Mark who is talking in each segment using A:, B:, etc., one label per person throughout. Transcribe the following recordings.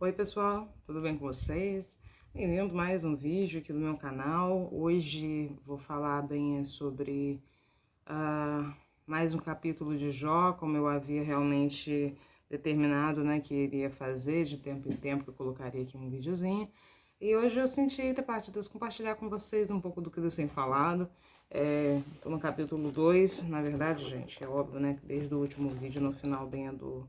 A: Oi pessoal, tudo bem com vocês? Bem-vindo a mais um vídeo aqui do meu canal. Hoje vou falar bem sobre mais um capítulo de Jó, como eu havia realmente determinado, né, que iria fazer de tempo em tempo, que eu colocaria aqui um videozinho. E hoje eu senti da parte de Deus compartilhar com vocês um pouco do que Deus tem falado. Tô no capítulo 2, na verdade, gente, é óbvio, né, que desde o último vídeo, no final do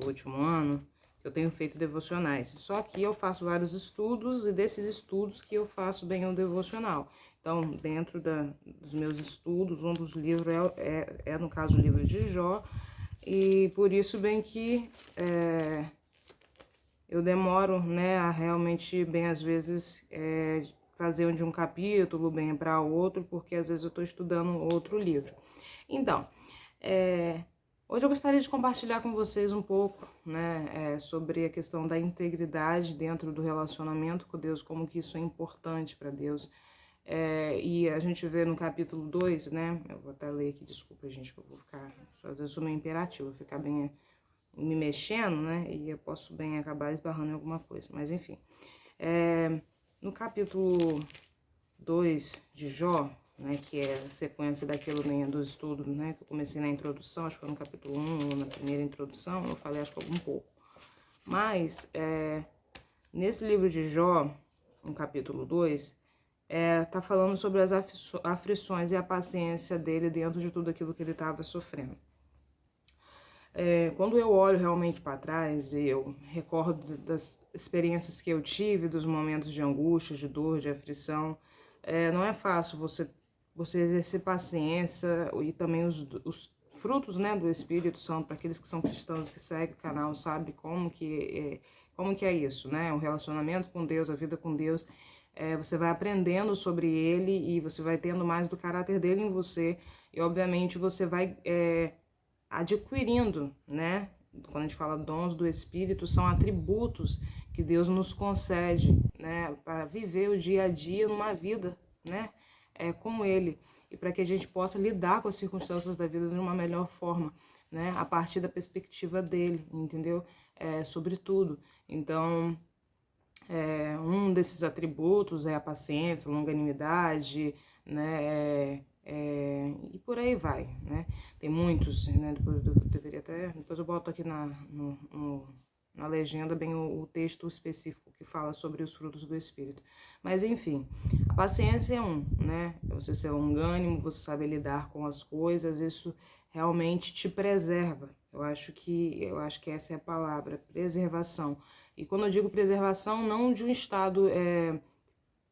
A: último ano, eu tenho feito devocionais. Só que eu faço vários estudos e desses estudos que eu faço bem o devocional. Então, dentro dos meus estudos, um dos livros no caso, o livro de Jó. E por isso bem que eu demoro, né, a realmente, bem às vezes, fazer de um capítulo bem para outro, porque às vezes eu estou estudando outro livro. Então, hoje eu gostaria de compartilhar com vocês um pouco, né, sobre a questão da integridade dentro do relacionamento com Deus, como que isso é importante para Deus. E a gente vê no capítulo 2, né, eu vou até ler aqui, desculpa gente, que eu vou ficar, às vezes eu sou meio imperativo, vou ficar bem me mexendo, né, e eu posso bem acabar esbarrando em alguma coisa, mas enfim. No capítulo 2 de Jó, né, que é a sequência daquilo do estudo, né, que eu comecei na introdução, acho que foi no capítulo 1, ou na primeira introdução, eu falei acho que um pouco. Mas, nesse livro de Jó, no capítulo 2, tá falando sobre as aflições e a paciência dele dentro de tudo aquilo que ele estava sofrendo. Quando eu olho realmente para trás e eu recordo das experiências que eu tive, dos momentos de angústia, de dor, de aflição, não é fácil você exercer paciência e também os frutos, né, do Espírito Santo, para aqueles que são cristãos que seguem o canal, sabe como que é isso, né? O relacionamento com Deus, a vida com Deus, você vai aprendendo sobre Ele e você vai tendo mais do caráter dele em você e, obviamente, você vai adquirindo, né? Quando a gente fala dons do Espírito, são atributos que Deus nos concede, né? Para viver o dia a dia numa vida, né? Com Ele. E para que a gente possa lidar com as circunstâncias da vida de uma melhor forma, né? A partir da perspectiva dele, entendeu? Sobretudo. Então, um desses atributos é a paciência, a longanimidade, né? E por aí vai, né? Tem muitos, né? Depois eu boto aqui na legenda bem o texto específico que fala sobre os frutos do Espírito. Mas enfim, a paciência é né? Você ser longânimo, você saber lidar com as coisas, isso realmente te preserva. Eu acho que essa é a palavra, preservação. E quando eu digo preservação, não de um estado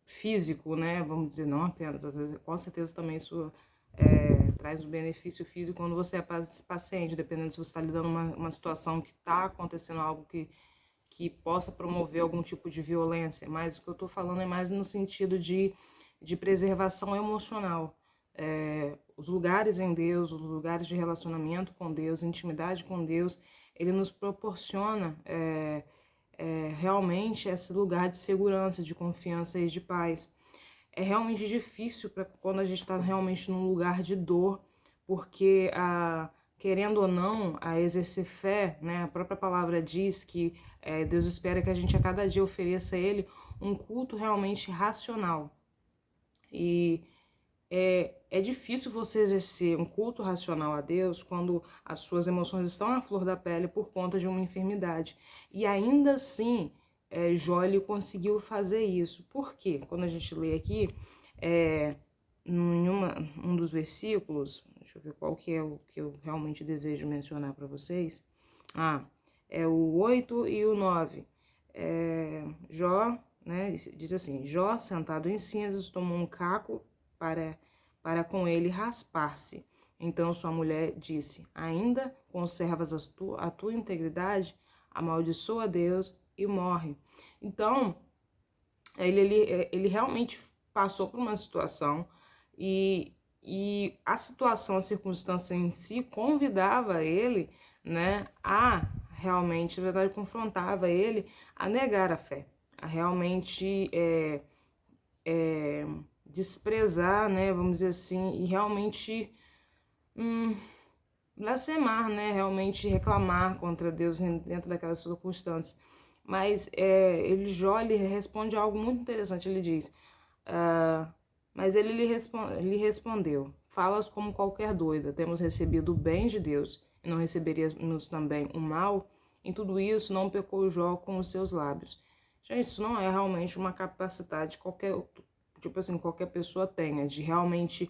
A: físico, né? Vamos dizer, não apenas, às vezes, com certeza também isso traz um benefício físico quando você é paciente, dependendo se você está lidando uma situação que está acontecendo algo que possa promover algum tipo de violência. Mas o que eu estou falando é mais no sentido de preservação emocional. Os lugares em Deus, os lugares de relacionamento com Deus, intimidade com Deus, ele nos proporciona realmente esse lugar de segurança, de confiança e de paz. É realmente difícil quando a gente está realmente num lugar de dor, porque querendo ou não, a exercer fé, né? A própria palavra diz que Deus espera que a gente a cada dia ofereça a Ele um culto realmente racional. E é difícil você exercer um culto racional a Deus quando as suas emoções estão à flor da pele por conta de uma enfermidade. E ainda assim, Jó ele conseguiu fazer isso. Por quê? Quando a gente lê aqui, em um dos versículos, deixa eu ver qual que é o que eu realmente desejo mencionar para vocês. É o 8 e o 9. Jó, né, diz assim: Jó, sentado em cinzas, tomou um caco para com ele raspar-se. Então sua mulher disse: ainda conservas a tua integridade? Amaldiçoa a Deus e morre. Então, ele realmente passou por uma situação e a situação, a circunstância em si convidava ele, né, a realmente, na verdade, confrontava ele a negar a fé, a realmente desprezar, né, vamos dizer assim, e realmente blasfemar, né, realmente reclamar contra Deus dentro daquelas circunstâncias. Mas Jó ele responde algo muito interessante. Ele diz, mas ele lhe respondeu, falas como qualquer doida, temos recebido o bem de Deus e não receberíamos também o mal? Em tudo isso não pecou Jó com os seus lábios. Gente, isso não é realmente uma capacidade qualquer pessoa tenha, de realmente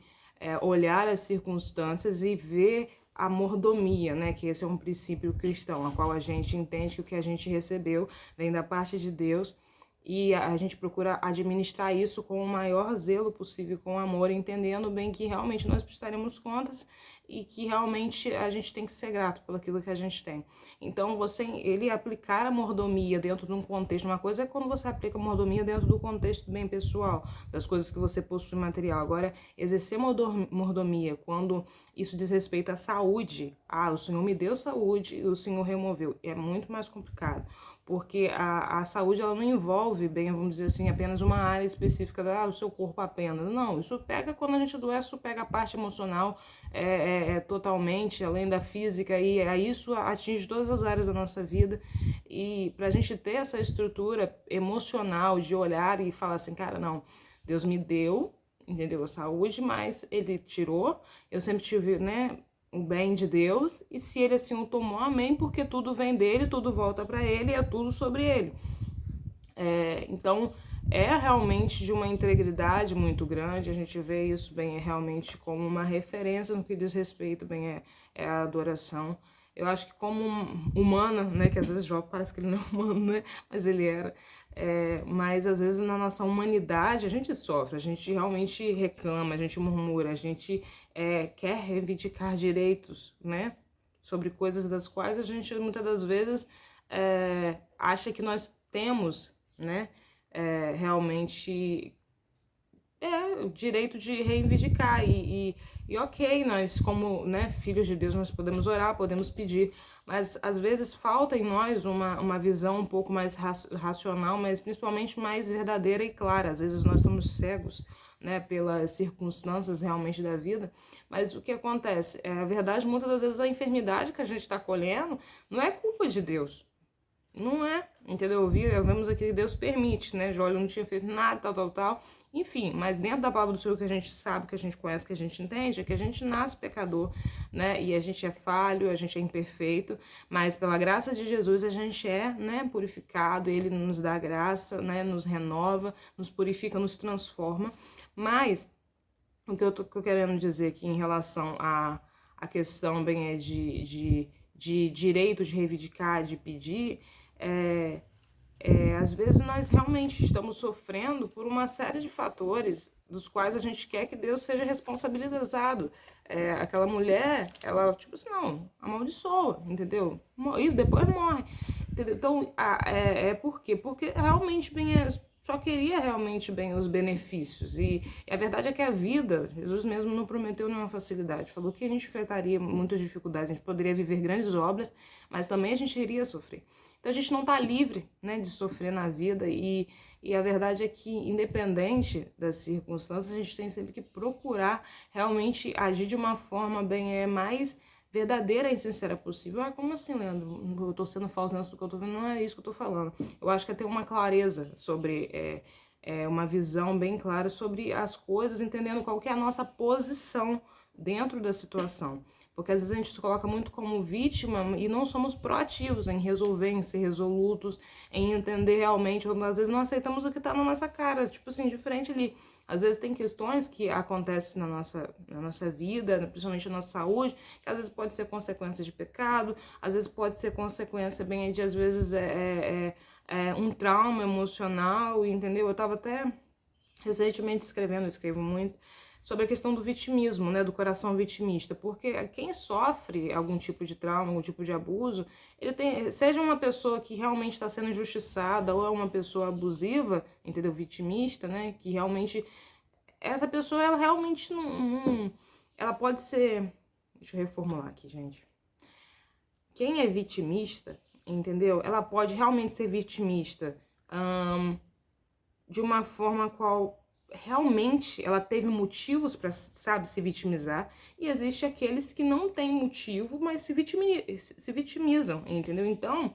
A: olhar as circunstâncias e ver a mordomia, né? Que esse é um princípio cristão, a qual a gente entende que o que a gente recebeu vem da parte de Deus e a gente procura administrar isso com o maior zelo possível, com amor, entendendo bem que realmente nós prestaremos contas e que realmente a gente tem que ser grato por aquilo que a gente tem. Então, ele aplicar a mordomia dentro de um contexto, uma coisa é quando você aplica a mordomia dentro do contexto bem pessoal, das coisas que você possui material. Agora, exercer mordomia quando isso diz respeito à saúde, o Senhor me deu saúde e o Senhor removeu, é muito mais complicado. Porque a saúde ela não envolve, bem, vamos dizer assim, apenas uma área específica do seu corpo apenas. Não, isso pega quando a gente adoece, isso pega a parte emocional totalmente, além da física, e isso atinge todas as áreas da nossa vida. E para a gente ter essa estrutura emocional de olhar e falar assim, cara, não, Deus me deu, entendeu, a saúde, mas Ele tirou, eu sempre tive, né, o bem de Deus, e se Ele assim o tomou, amém, porque tudo vem dele, tudo volta para Ele, é tudo sobre Ele. Então, é realmente de uma integridade muito grande, a gente vê isso bem realmente como uma referência no que diz respeito bem à adoração. Eu acho que como humana, né, que às vezes Jó parece que ele não é humano, né, mas ele era, mas às vezes na nossa humanidade a gente sofre, a gente realmente reclama, a gente murmura, a gente quer reivindicar direitos, né, sobre coisas das quais a gente muitas das vezes acha que nós temos, né, realmente o direito de reivindicar e ok, nós como, né, filhos de Deus nós podemos orar, podemos pedir, mas às vezes falta em nós uma visão um pouco mais racional, mas principalmente mais verdadeira e clara. Às vezes nós estamos cegos, né, pelas circunstâncias realmente da vida, mas o que acontece? A verdade, muitas das vezes a enfermidade que a gente está colhendo não é culpa de Deus. Não é, entendeu? Vemos aqui que Deus permite, né? Jó não tinha feito nada, tal. Enfim, mas dentro da palavra do Senhor que a gente sabe, que a gente conhece, que a gente entende, é que a gente nasce pecador, né? E a gente é falho, a gente é imperfeito, mas pela graça de Jesus a gente né, purificado, Ele nos dá graça, né? Nos renova, nos purifica, nos transforma. Mas o que eu tô querendo dizer aqui em relação à questão bem de direito de reivindicar, de pedir, às vezes nós realmente estamos sofrendo por uma série de fatores dos quais a gente quer que Deus seja responsabilizado. Aquela mulher, ela, tipo assim, não, amaldiçoa, entendeu? E depois morre. Entendeu? Então, por quê? Porque realmente só queria realmente bem os benefícios. E a verdade é que a vida, Jesus mesmo não prometeu nenhuma facilidade. Falou que a gente enfrentaria muitas dificuldades, a gente poderia viver grandes obras, mas também a gente iria sofrer. Então a gente não está livre, né, de sofrer na vida e a verdade é que, independente das circunstâncias, a gente tem sempre que procurar realmente agir de uma forma bem mais verdadeira e sincera possível. Como assim, Leandro? Eu tô sendo falso nessa do que eu tô vendo? Não é isso que eu tô falando. Eu acho que é ter uma clareza sobre, uma visão bem clara sobre as coisas, entendendo qual que é a nossa posição dentro da situação. Porque às vezes a gente se coloca muito como vítima e não somos proativos em resolver, em ser resolutos, em entender realmente. Às vezes não aceitamos o que está na nossa cara, tipo assim, de frente ali. Às vezes tem questões que acontecem na nossa vida, principalmente na nossa saúde, que às vezes pode ser consequência de pecado, às vezes pode ser consequência bem de, às vezes, um trauma emocional, entendeu? Eu estava até recentemente eu escrevo muito, sobre a questão do vitimismo, né, do coração vitimista, porque quem sofre algum tipo de trauma, algum tipo de abuso, seja uma pessoa que realmente está sendo injustiçada ou é uma pessoa abusiva, entendeu, vitimista, né, que realmente, essa pessoa, ela realmente ela pode ser, deixa eu reformular aqui, gente, quem é vitimista, entendeu, ela pode realmente ser vitimista de uma forma qual realmente ela teve motivos para, sabe, se vitimizar, e existe aqueles que não têm motivo, mas se vitimizam, entendeu? Então,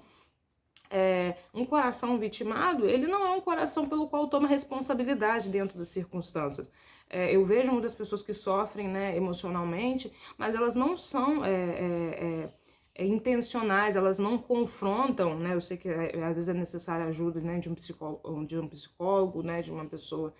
A: Um coração vitimado, ele não é um coração pelo qual toma responsabilidade dentro das circunstâncias. Eu vejo muitas pessoas que sofrem, né, emocionalmente, mas elas não são intencionais, elas não confrontam, né? Eu sei que às vezes é necessária a ajuda, né, de um psicólogo, né, de uma pessoa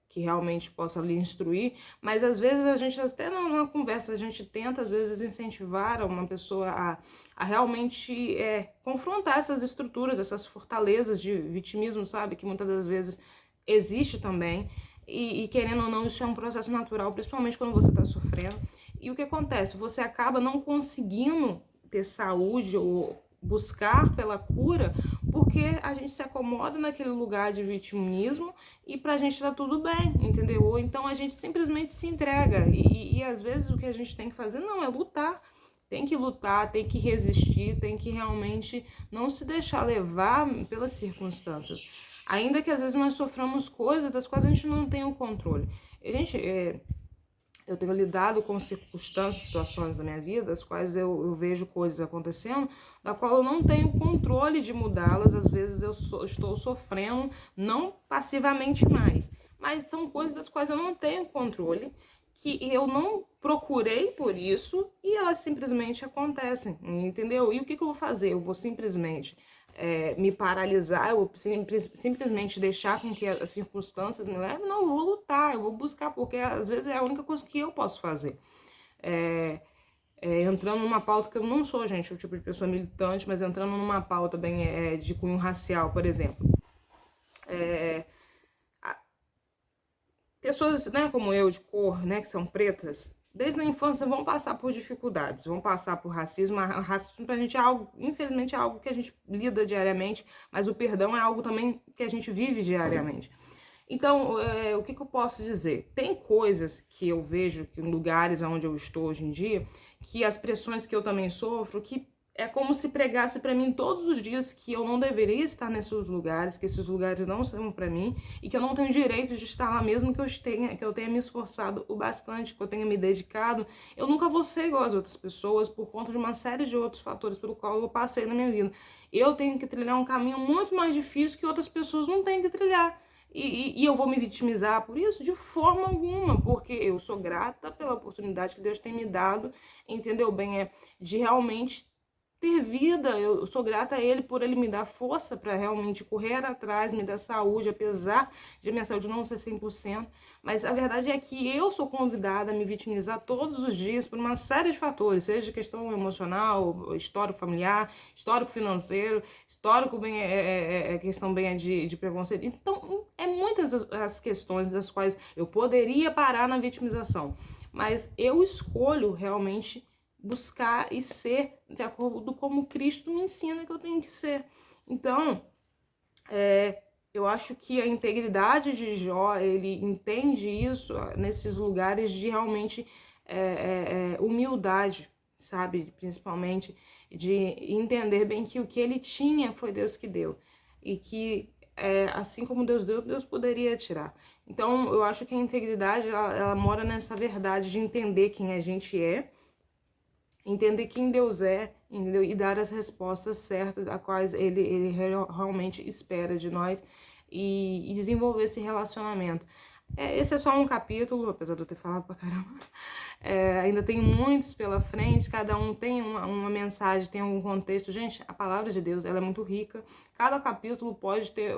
A: que realmente possa lhe instruir, mas às vezes a gente, até numa conversa, a gente tenta às vezes incentivar uma pessoa a realmente confrontar essas estruturas, essas fortalezas de vitimismo, sabe? Que muitas das vezes existe também, e querendo ou não, isso é um processo natural, principalmente quando você está sofrendo. E o que acontece? Você acaba não conseguindo ter saúde ou buscar pela cura, porque a gente se acomoda naquele lugar de vitimismo e pra gente tá tudo bem, entendeu? Ou então a gente simplesmente se entrega e às vezes o que a gente tem que fazer não é lutar. Tem que lutar, tem que resistir, tem que realmente não se deixar levar pelas circunstâncias. Ainda que às vezes nós soframos coisas das quais a gente não tem o controle. Eu tenho lidado com circunstâncias, situações da minha vida, as quais eu vejo coisas acontecendo, da qual eu não tenho controle de mudá-las. Às vezes estou sofrendo, não passivamente mais, mas são coisas das quais eu não tenho controle, que eu não procurei por isso e elas simplesmente acontecem, entendeu? E o que eu vou fazer? Eu vou simplesmente me paralisar, eu vou simplesmente deixar com que as circunstâncias me levem? Não, eu vou lutar, eu vou buscar, porque às vezes é a única coisa que eu posso fazer. Entrando numa pauta que eu não sou, gente, o tipo de pessoa militante, mas entrando numa pauta bem de cunho racial, por exemplo. Pessoas, né, como eu, de cor, né, que são pretas, desde a infância vão passar por dificuldades, vão passar por racismo. O racismo pra gente é algo, infelizmente, é algo que a gente lida diariamente, mas o perdão é algo também que a gente vive diariamente. Então, o que eu posso dizer? Tem coisas que eu vejo que em lugares onde eu estou hoje em dia, que as pressões que eu também sofro, que é como se pregasse para mim todos os dias que eu não deveria estar nesses lugares, que esses lugares não são para mim e que eu não tenho direito de estar lá, mesmo que eu tenha me esforçado o bastante, que eu tenha me dedicado. Eu nunca vou ser igual às outras pessoas por conta de uma série de outros fatores pelo qual eu passei na minha vida. Eu tenho que trilhar um caminho muito mais difícil que outras pessoas não têm que trilhar. E eu vou me vitimizar por isso? De forma alguma, porque eu sou grata pela oportunidade que Deus tem me dado, entendeu bem? De realmente ter vida. Eu sou grata a Ele por Ele me dar força para realmente correr atrás, me dar saúde, apesar de minha saúde não ser 100%. Mas a verdade é que eu sou convidada a me vitimizar todos os dias por uma série de fatores, seja de questão emocional, histórico familiar, histórico financeiro, histórico bem questão bem de preconceito. Então, muitas as questões das quais eu poderia parar na vitimização, mas eu escolho realmente buscar e ser de acordo com como Cristo me ensina que eu tenho que ser. Então, eu acho que a integridade de Jó, ele entende isso nesses lugares de realmente humildade, sabe? Principalmente de entender bem que o que ele tinha foi Deus que deu. E que assim como Deus deu, Deus poderia tirar. Então, eu acho que a integridade, ela mora nessa verdade de entender quem a gente é, entender quem Deus é, entendeu? E dar as respostas certas a quais ele realmente espera de nós e desenvolver esse relacionamento. Esse é só um capítulo, apesar de eu ter falado pra caramba. Ainda tem muitos pela frente, cada um tem uma mensagem, tem um contexto. Gente, a palavra de Deus, ela é muito rica. Cada capítulo pode ter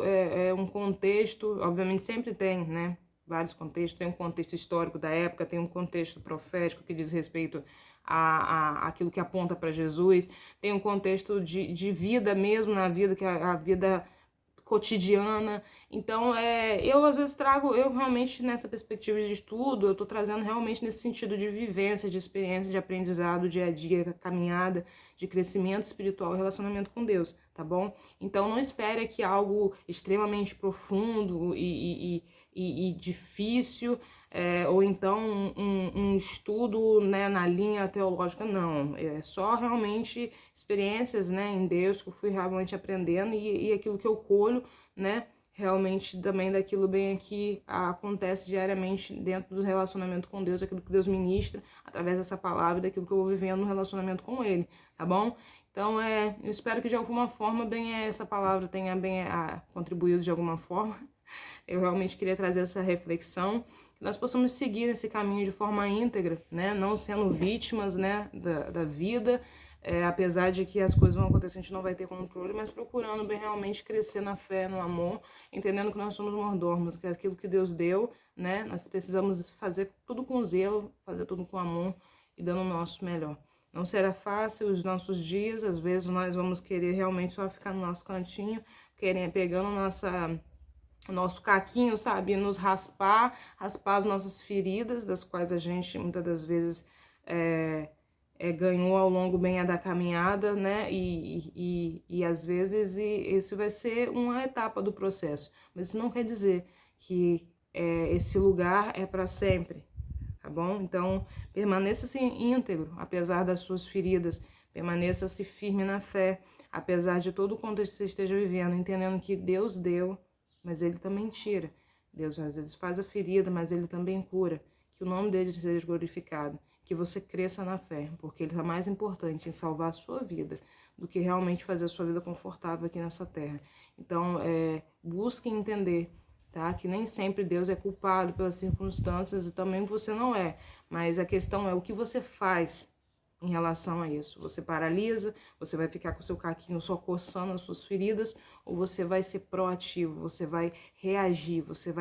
A: um contexto, obviamente sempre tem, né? Vários contextos, tem um contexto histórico da época, tem um contexto profético que diz respeito aquilo que aponta para Jesus, tem um contexto de vida mesmo na vida, que é a vida cotidiana. Então, eu às vezes eu realmente nessa perspectiva de estudo, eu tô trazendo realmente nesse sentido de vivência, de experiência, de aprendizado, dia a dia, caminhada, de crescimento espiritual e relacionamento com Deus, tá bom? Então, não espere que algo extremamente profundo e difícil, ou então um estudo, né, na linha teológica, não. É só realmente experiências, né, em Deus que eu fui realmente aprendendo e aquilo que eu colho, né, realmente também daquilo bem que acontece diariamente dentro do relacionamento com Deus, aquilo que Deus ministra através dessa palavra, daquilo que eu vou vivendo no relacionamento com Ele, tá bom? Então, eu espero que de alguma forma essa palavra tenha contribuído de alguma forma. Eu realmente queria trazer essa reflexão, que nós possamos seguir esse caminho de forma íntegra, né? Não sendo vítimas, né, da vida, apesar de que as coisas vão acontecer, a gente não vai ter controle, mas procurando bem realmente crescer na fé, no amor, entendendo que nós somos mordomos, que é aquilo que Deus deu, né? Nós precisamos fazer tudo com zelo, fazer tudo com amor e dando o nosso melhor. Não será fácil os nossos dias, às vezes nós vamos querer realmente só ficar no nosso cantinho, pegando o nosso caquinho, sabe? Nos raspar as nossas feridas, das quais a gente muitas das vezes ganhou ao longo bem da caminhada, né? E às vezes esse vai ser uma etapa do processo, mas isso não quer dizer que esse lugar é para sempre, tá bom? Então, permaneça-se íntegro, apesar das suas feridas, permaneça-se firme na fé, apesar de todo o contexto que você esteja vivendo, entendendo que Deus deu, mas Ele também tira. Deus às vezes faz a ferida, mas Ele também cura. Que o nome dele seja glorificado, que você cresça na fé, porque Ele está mais importante em salvar a sua vida do que realmente fazer a sua vida confortável aqui nessa terra. Então, busque entender, tá? Que nem sempre Deus é culpado pelas circunstâncias e também você não é, mas a questão é o que você faz em relação a isso. Você paralisa, você vai ficar com o seu caquinho só coçando as suas feridas, ou você vai ser proativo, você vai reagir, você vai